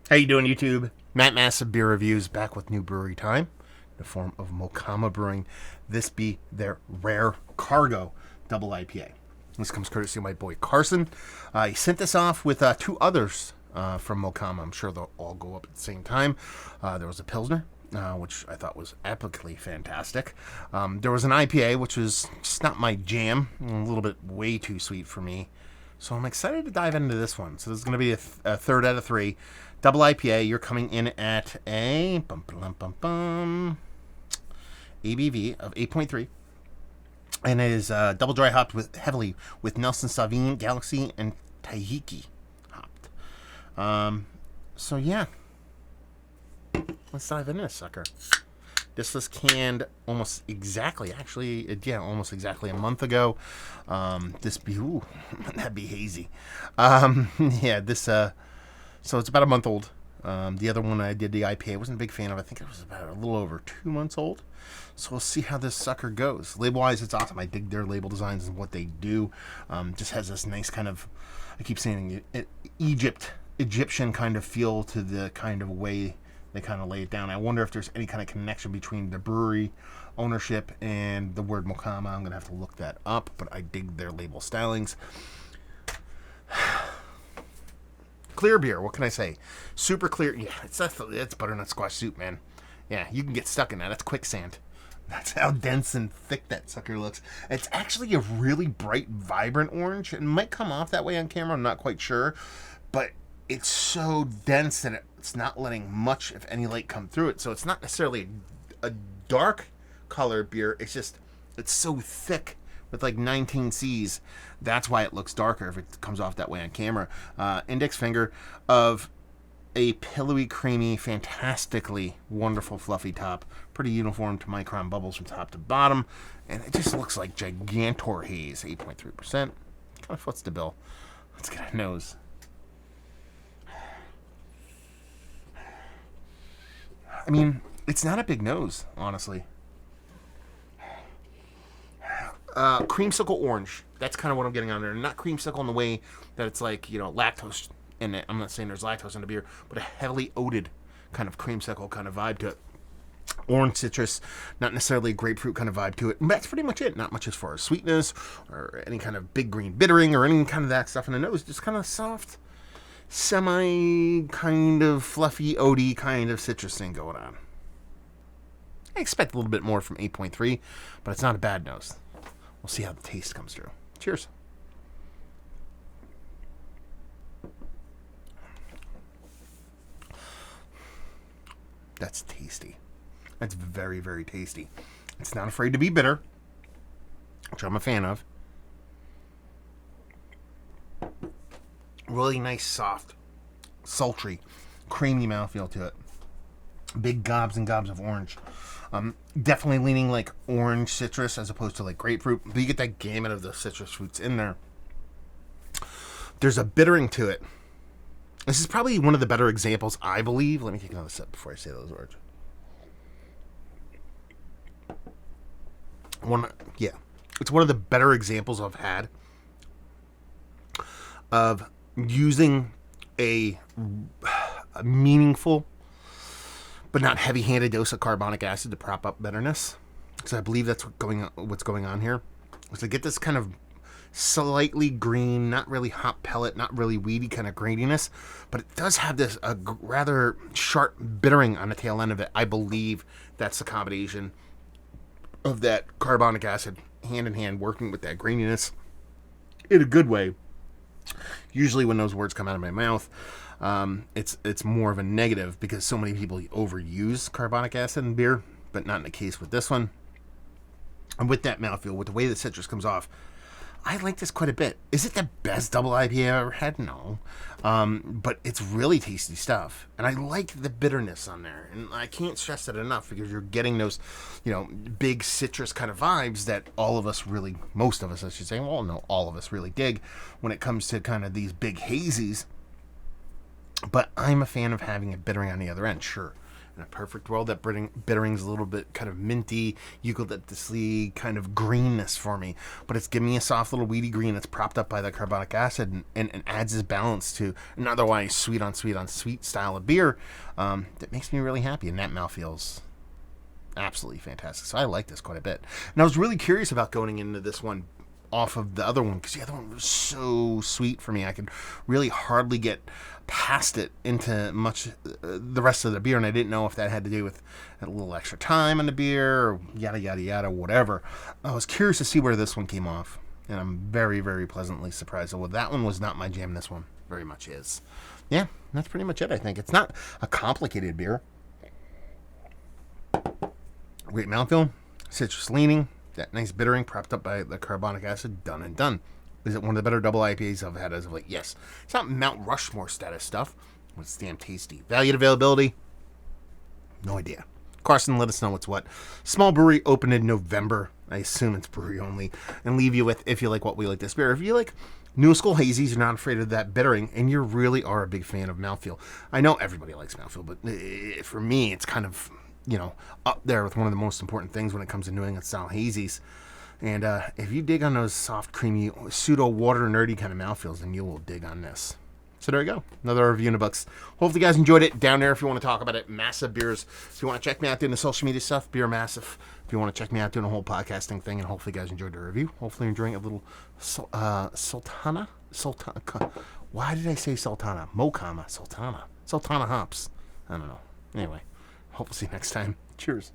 How you doing, YouTube? Matt Massive Beer Reviews back with new brewery time in the form of Mocama Brewing. This be their Rare Cargo Double IPA. This comes courtesy of my boy Carson. He sent this off with two others from Mocama. I'm sure they'll all go up at the same time. There was a Pilsner, which I thought was epically fantastic. There was an IPA, which was just not my jam, a little bit way too sweet for me. So I'm excited to dive into this one. So this is going to be a third out of three. Double IPA, you're coming in at a ABV of 8.3. And it is double dry hopped heavily with Nelson Sauvin, Galaxy, and Tahiki hopped. So yeah, let's dive into this sucker. This was canned almost exactly, almost exactly a month ago. That'd be hazy. So it's about a month old. The other one I did, the IPA, I wasn't a big fan of. I think it was about a little over 2 months old. So we'll see how this sucker goes. Label-wise, it's awesome. I dig their label designs and what they do. Just has this nice kind of, I keep saying Egyptian kind of feel to the kind of way they kind of lay it down. I wonder if there's any kind of connection between the brewery ownership and the word Mocama. I'm going to have to look that up, but I dig their label stylings. Clear beer, what can I say? Super clear. Yeah, it's butternut squash soup, man. Yeah, you can get stuck in that. That's quicksand. That's how dense and thick that sucker looks. It's actually a really bright, vibrant orange. It might come off that way on camera, I'm not quite sure. But it's so dense that it's not letting much, if any, light come through it. So it's not necessarily a dark colored beer. It's so thick with like 19 C's. That's why it looks darker if it comes off that way on camera. Index finger of a pillowy, creamy, fantastically wonderful, fluffy top. Pretty uniform to micron bubbles from top to bottom. And it just looks like Gigantor Haze, 8.3%. Kind of foots the bill. Let's get a nose. I mean, it's not a big nose, honestly. Creamsicle orange. That's kind of what I'm getting on there. Not creamsicle in the way that it's like, lactose in it. I'm not saying there's lactose in the beer, but a heavily oated kind of creamsicle kind of vibe to it. Orange citrus, not necessarily a grapefruit kind of vibe to it. And that's pretty much it. Not much as far as sweetness or any kind of big green bittering or any kind of that stuff in the nose. Just kind of soft, semi kind of fluffy, oaty kind of citrus thing going on. I expect a little bit more from 8.3, but it's not a bad nose. We'll see how the taste comes through. Cheers. That's tasty. That's very, very tasty. It's not afraid to be bitter, which I'm a fan of. Really nice, soft, sultry, creamy mouthfeel to it. Big gobs and gobs of orange. Definitely leaning like orange citrus as opposed to like grapefruit. But you get that gamut of the citrus fruits in there. There's a bittering to it. This is probably one of the better examples, I believe. Let me take another sip before I say those words. It's one of the better examples I've had of using a meaningful but not heavy-handed dose of carbonic acid to prop up bitterness. Because I believe that's what's going on here. So to get this kind of slightly green, not really hop pellet, not really weedy kind of graininess, but it does have this rather sharp bittering on the tail end of it. I believe that's the combination of that carbonic acid hand in hand working with that graininess in a good way. Usually when those words come out of my mouth, it's more of a negative because so many people overuse carbonic acid in beer, but not in the case with this one. And with that mouthfeel, with the way the citrus comes off, I like this quite a bit. Is it the best double IPA I've ever had? No. But it's really tasty stuff. And I like the bitterness on there. And I can't stress that enough because you're getting those, big citrus kind of vibes that most of us, I should say, well, no, all of us really dig when it comes to kind of these big hazies. But I'm a fan of having it bittering on the other end, sure. In a perfect world, that bittering's a little bit kind of minty, eucalyptusy kind of greenness for me. But it's giving me a soft little weedy green that's propped up by the carbonic acid and adds this balance to an otherwise sweet on sweet style of beer that makes me really happy. And that mouthfeel's absolutely fantastic. So I like this quite a bit. And I was really curious about going into this one off of the other one, because the other one was so sweet for me. I could really hardly get past it into much the rest of the beer, and I didn't know if that had to do with a little extra time in the beer or yada yada yada, whatever. I was curious to see where this one came off, and I'm very, very pleasantly surprised. Well, that one was not my jam. This one very much is. Yeah, that's pretty much it. I think it's not a complicated beer. Great mouthfeel, citrus leaning, that nice bittering propped up by the carbonic acid. Done and done. Is it one of the better double IPAs I've had as of late? Yes. It's not Mount Rushmore status stuff, but it's damn tasty. Value and availability? No idea. Carson, let us know what's what. Small brewery opened in November. I assume it's brewery only. And leave you with, if you like what we like this beer. If you like new school hazies, you're not afraid of that bittering, and you really are a big fan of mouthfeel. I know everybody likes mouthfeel, but for me, it's kind of, up there with one of the most important things when it comes to New England style hazies. And if you dig on those soft, creamy, pseudo water nerdy kind of mouthfeels, then you will dig on this. So there you go. Another review in the books. Hopefully you guys enjoyed it. Down there if you want to talk about it. Massive Beers. If you want to check me out doing the social media stuff, Beer Massive. If you want to check me out doing a whole podcasting thing, and hopefully you guys enjoyed the review. Hopefully you're enjoying a little Sultana. Why did I say Sultana? Mocama. Sultana hops. I don't know. Anyway, hope to see you next time. Cheers.